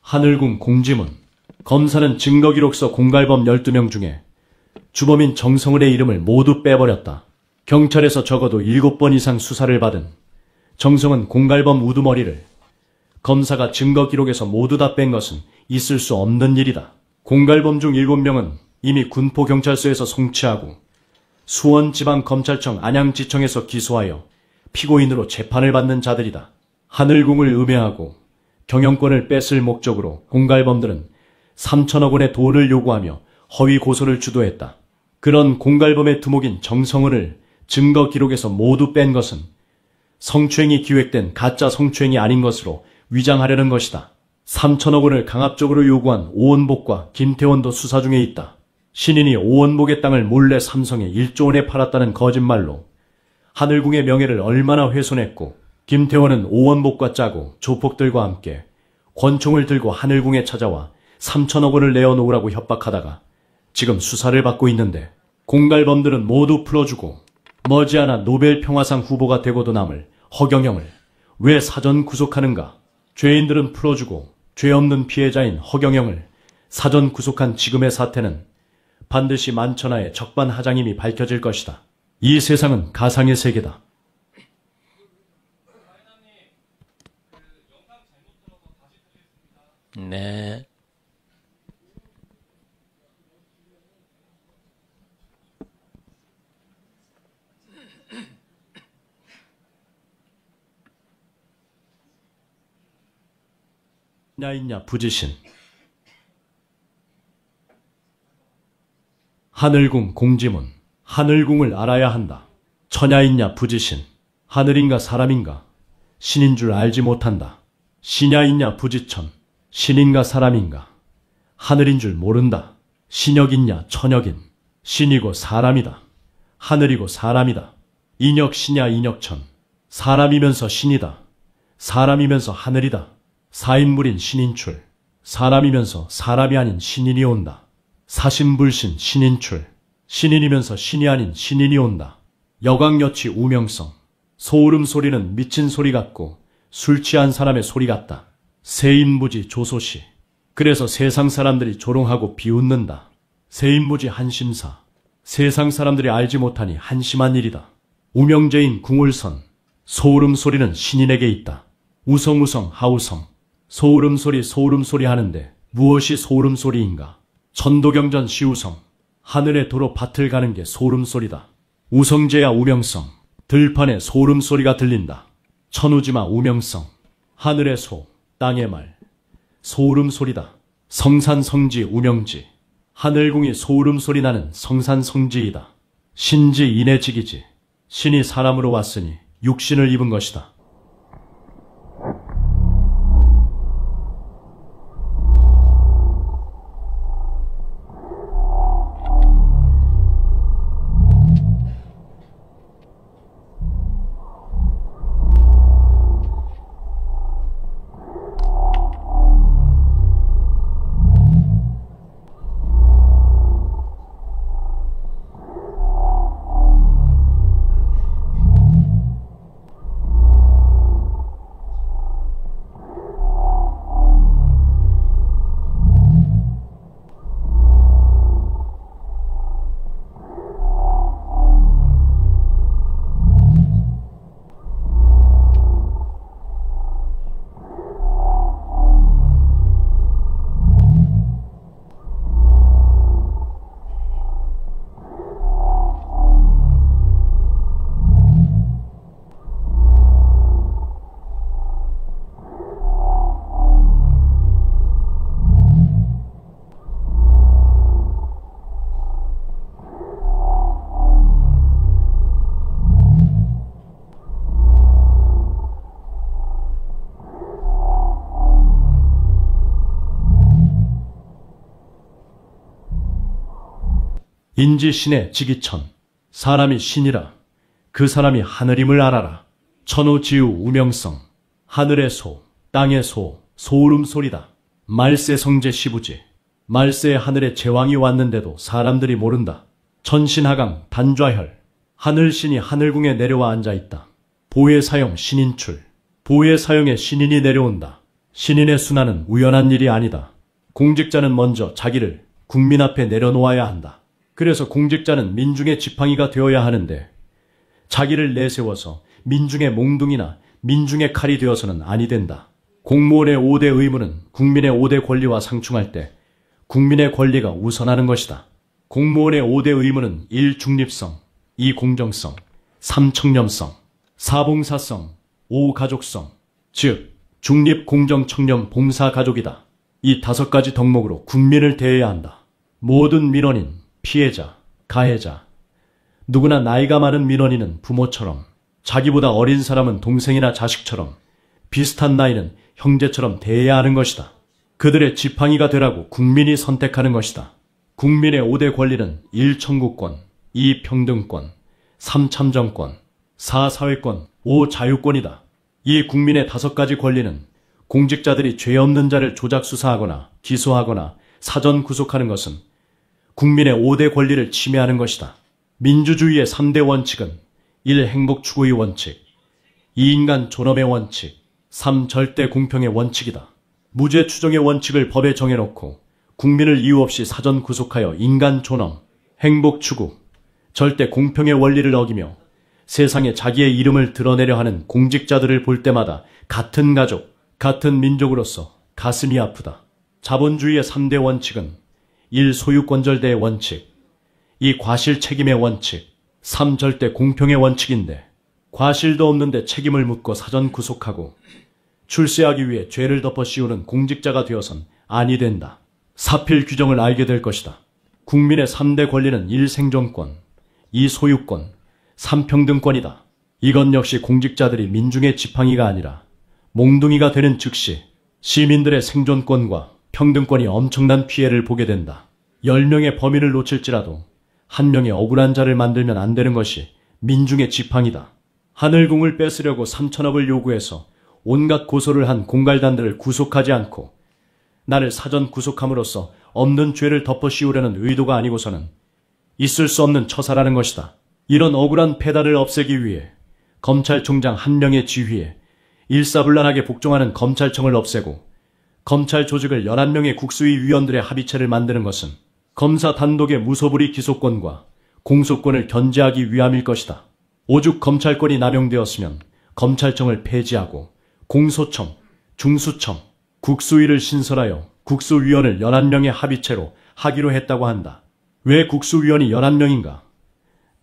하늘궁 공지문. 검사는 증거기록서 공갈범 12명 중에 주범인 정성을의 이름을 모두 빼버렸다. 경찰에서 적어도 7번 이상 수사를 받은 정성은 공갈범 우두머리를 검사가 증거기록에서 모두 다 뺀 것은 있을 수 없는 일이다. 공갈범 중 7명은 이미 군포경찰서에서 송치하고 수원지방검찰청 안양지청에서 기소하여 피고인으로 재판을 받는 자들이다. 하늘궁을 음해하고 경영권을 뺏을 목적으로 공갈범들은 3천억 원의 돈을 요구하며 허위 고소를 주도했다. 그런 공갈범의 두목인 정성을을 증거 기록에서 모두 뺀 것은 성추행이 기획된 가짜 성추행이 아닌 것으로 위장하려는 것이다. 3천억 원을 강압적으로 요구한 오원복과 김태원도 수사 중에 있다. 신인이 오원복의 땅을 몰래 삼성에 1조 원에 팔았다는 거짓말로 하늘궁의 명예를 얼마나 훼손했고, 김태원은 오원복과 짜고 조폭들과 함께 권총을 들고 하늘궁에 찾아와 3천억 원을 내어놓으라고 협박하다가 지금 수사를 받고 있는데, 공갈범들은 모두 풀어주고 머지않아 노벨 평화상 후보가 되고도 남을 허경영을 왜 사전 구속하는가? 죄인들은 풀어주고 죄 없는 피해자인 허경영을 사전 구속한 지금의 사태는 반드시 만천하의 적반하장임이 밝혀질 것이다. 이 세상은 가상의 세계다. 네. 있냐 부지신. 하늘궁 공지문. 하늘궁을 알아야 한다. 천야 있냐 부지신. 하늘인가 사람인가 신인 줄 알지 못한다. 신야 있냐 부지천. 신인가 사람인가 하늘인 줄 모른다. 신역 있냐 천역인. 신이고 사람이다. 하늘이고 사람이다. 인역 신야 인역천. 사람이면서 신이다. 사람이면서 하늘이다. 사인물인 신인출. 사람이면서 사람이 아닌 신인이 온다. 사신불신 신인출. 신인이면서 신이 아닌 신인이 온다. 여광여치 우명성. 소울음 소리는 미친 소리 같고 술 취한 사람의 소리 같다. 세인무지 조소시. 그래서 세상 사람들이 조롱하고 비웃는다. 세인무지 한심사. 세상 사람들이 알지 못하니 한심한 일이다. 우명제인 궁울선. 소울음 소리는 신인에게 있다. 우성우성 하우성. 소울음 소리 하는데 무엇이 소울음 소리인가? 천도경전 시우성. 하늘의 도로 밭을 가는 게 소울음 소리다. 우성제야 우명성. 들판에 소울음 소리가 들린다. 천우지마 우명성. 하늘의 소, 땅의 말. 소울음 소리다. 성산성지 우명지. 하늘궁이 소울음 소리 나는 성산성지이다. 신지 인해직이지. 신이 사람으로 왔으니 육신을 입은 것이다. 인지신의 지기천. 사람이 신이라 그 사람이 하늘임을 알아라. 천우지우 우명성. 하늘의 소, 땅의 소, 소울음 소리다. 말세 성제 시부지. 말세에 하늘에 제왕이 왔는데도 사람들이 모른다. 천신하강 단좌혈. 하늘신이 하늘궁에 내려와 앉아있다. 보혜사용 신인출. 보혜사용에 신인이 내려온다. 신인의 순환은 우연한 일이 아니다. 공직자는 먼저 자기를 국민 앞에 내려놓아야 한다. 그래서 공직자는 민중의 지팡이가 되어야 하는데 자기를 내세워서 민중의 몽둥이나 민중의 칼이 되어서는 아니 된다. 공무원의 5대 의무는 국민의 5대 권리와 상충할 때 국민의 권리가 우선하는 것이다. 공무원의 5대 의무는 1. 중립성, 2. 공정성, 3. 청렴성, 4. 봉사성, 5. 가족성, 즉 중립, 공정, 청렴, 봉사, 가족이다. 이 5가지 덕목으로 국민을 대해야 한다. 모든 민원인, 피해자, 가해자, 누구나 나이가 많은 민원인은 부모처럼, 자기보다 어린 사람은 동생이나 자식처럼, 비슷한 나이는 형제처럼 대해야 하는 것이다. 그들의 지팡이가 되라고 국민이 선택하는 것이다. 국민의 5대 권리는 1. 청구권, 2. 평등권, 3. 참정권, 4. 사회권, 5. 자유권이다. 이 국민의 5가지 권리는 공직자들이 죄 없는 자를 조작 수사하거나 기소하거나 사전 구속하는 것은 국민의 5대 권리를 침해하는 것이다. 민주주의의 3대 원칙은 1. 행복 추구의 원칙, 2. 인간 존엄의 원칙, 3. 절대 공평의 원칙이다. 무죄 추정의 원칙을 법에 정해놓고 국민을 이유 없이 사전 구속하여 인간 존엄, 행복 추구, 절대 공평의 원리를 어기며 세상에 자기의 이름을 드러내려 하는 공직자들을 볼 때마다 같은 가족, 같은 민족으로서 가슴이 아프다. 자본주의의 3대 원칙은 1. 소유권절대의 원칙, 2. 과실 책임의 원칙, 3. 절대 공평의 원칙인데 과실도 없는데 책임을 묻고 사전 구속하고 출세하기 위해 죄를 덮어 씌우는 공직자가 되어선 아니 된다. 사필 규정을 알게 될 것이다. 국민의 3대 권리는 1. 생존권, 2. 소유권, 3. 평등권이다. 이건 역시 공직자들이 민중의 지팡이가 아니라 몽둥이가 되는 즉시 시민들의 생존권과 평등권이 엄청난 피해를 보게 된다. 10명의 범인을 놓칠지라도 1명의 억울한 자를 만들면 안 되는 것이 민중의 지팡이다. 하늘궁을 뺏으려고 3천억을 요구해서 온갖 고소를 한 공갈단들을 구속하지 않고 나를 사전 구속함으로써 없는 죄를 덮어 씌우려는 의도가 아니고서는 있을 수 없는 처사라는 것이다. 이런 억울한 폐단을 없애기 위해 검찰총장 1명의 지휘에 일사불란하게 복종하는 검찰청을 없애고 검찰 조직을 11명의 국수위 위원들의 합의체를 만드는 것은 검사 단독의 무소불위 기소권과 공소권을 견제하기 위함일 것이다. 오죽 검찰권이 남용되었으면 검찰청을 폐지하고 공소청, 중수청, 국수위를 신설하여 국수위원을 11명의 합의체로 하기로 했다고 한다. 왜 국수위원이 11명인가?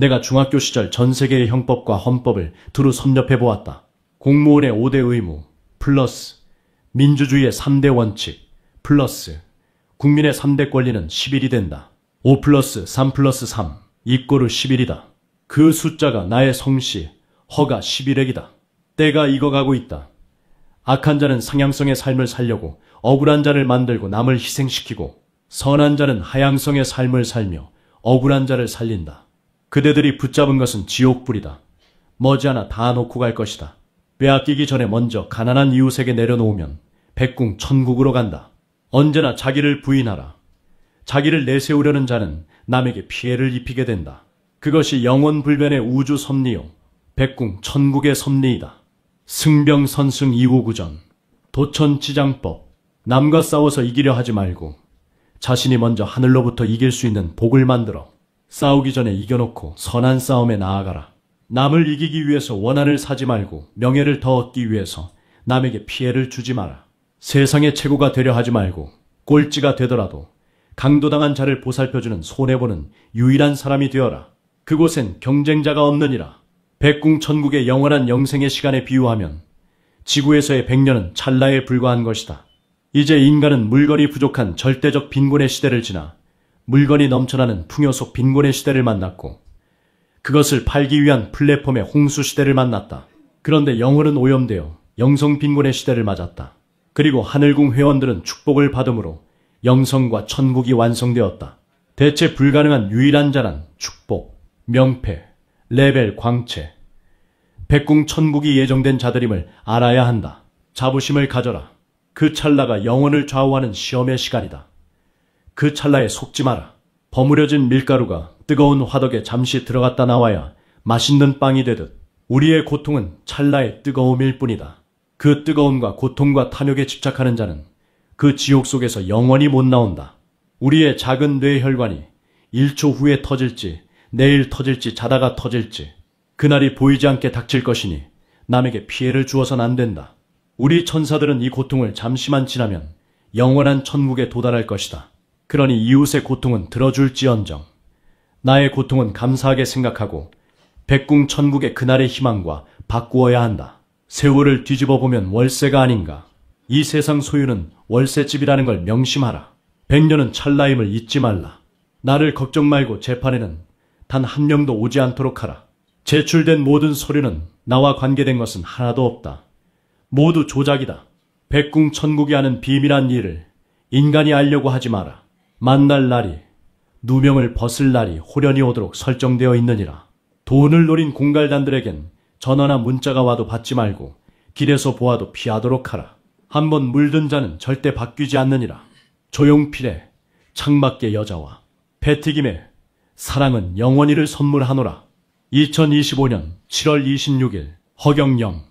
내가 중학교 시절 전 세계의 형법과 헌법을 두루 섭렵해보았다. 공무원의 5대 의무, 플러스 민주주의의 3대 원칙, 플러스 국민의 3대 권리는 11이 된다. 5 플러스 3 플러스 3 이꼬르 11이다. 그 숫자가 나의 성씨, 허가 11액이다. 때가 익어가고 있다. 악한 자는 상향성의 삶을 살려고 억울한 자를 만들고 남을 희생시키고 선한 자는 하향성의 삶을 살며 억울한 자를 살린다. 그대들이 붙잡은 것은 지옥불이다. 머지않아 다 놓고 갈 것이다. 빼앗기기 전에 먼저 가난한 이웃에게 내려놓으면 백궁 천국으로 간다. 언제나 자기를 부인하라. 자기를 내세우려는 자는 남에게 피해를 입히게 된다. 그것이 영원불변의 우주 섭리요 백궁 천국의 섭리이다. 승병선승 이고구전, 도천지장법. 남과 싸워서 이기려 하지 말고 자신이 먼저 하늘로부터 이길 수 있는 복을 만들어 싸우기 전에 이겨놓고 선한 싸움에 나아가라. 남을 이기기 위해서 원한을 사지 말고 명예를 더 얻기 위해서 남에게 피해를 주지 마라. 세상의 최고가 되려 하지 말고 꼴찌가 되더라도 강도당한 자를 보살펴주는 손해보는 유일한 사람이 되어라. 그곳엔 경쟁자가 없느니라. 백궁 천국의 영원한 영생의 시간에 비유하면 지구에서의 100년은 찰나에 불과한 것이다. 이제 인간은 물건이 부족한 절대적 빈곤의 시대를 지나 물건이 넘쳐나는 풍요 속 빈곤의 시대를 만났고 그것을 팔기 위한 플랫폼의 홍수 시대를 만났다. 그런데 영혼은 오염되어 영성 빈곤의 시대를 맞았다. 그리고 하늘궁 회원들은 축복을 받음으로 영성과 천국이 완성되었다. 대체 불가능한 유일한 자란 축복, 명패, 레벨, 광채, 백궁 천국이 예정된 자들임을 알아야 한다. 자부심을 가져라. 그 찰나가 영혼을 좌우하는 시험의 시간이다. 그 찰나에 속지 마라. 버무려진 밀가루가 뜨거운 화덕에 잠시 들어갔다 나와야 맛있는 빵이 되듯 우리의 고통은 찰나의 뜨거움일 뿐이다. 그 뜨거움과 고통과 탐욕에 집착하는 자는 그 지옥 속에서 영원히 못 나온다. 우리의 작은 뇌혈관이 1초 후에 터질지, 내일 터질지, 자다가 터질지, 그날이 보이지 않게 닥칠 것이니 남에게 피해를 주어선 안 된다. 우리 천사들은 이 고통을 잠시만 지나면 영원한 천국에 도달할 것이다. 그러니 이웃의 고통은 들어줄지언정 나의 고통은 감사하게 생각하고 백궁 천국의 그날의 희망과 바꾸어야 한다. 세월을 뒤집어 보면 월세가 아닌가. 이 세상 소유는 월세집이라는 걸 명심하라. 100년은 찰나임을 잊지 말라. 나를 걱정 말고 재판에는 단 한 명도 오지 않도록 하라. 제출된 모든 서류는 나와 관계된 것은 하나도 없다. 모두 조작이다. 백궁 천국이 하는 비밀한 일을 인간이 알려고 하지 마라. 만날 날이, 누명을 벗을 날이 호련히 오도록 설정되어 있느니라. 돈을 노린 공갈단들에겐 전화나 문자가 와도 받지 말고 길에서 보아도 피하도록 하라. 한번 물든 자는 절대 바뀌지 않느니라. 조용필의 창밖의 여자와 배튀김의 사랑은 영원히를 선물하노라. 2025년 7월 26일 허경영.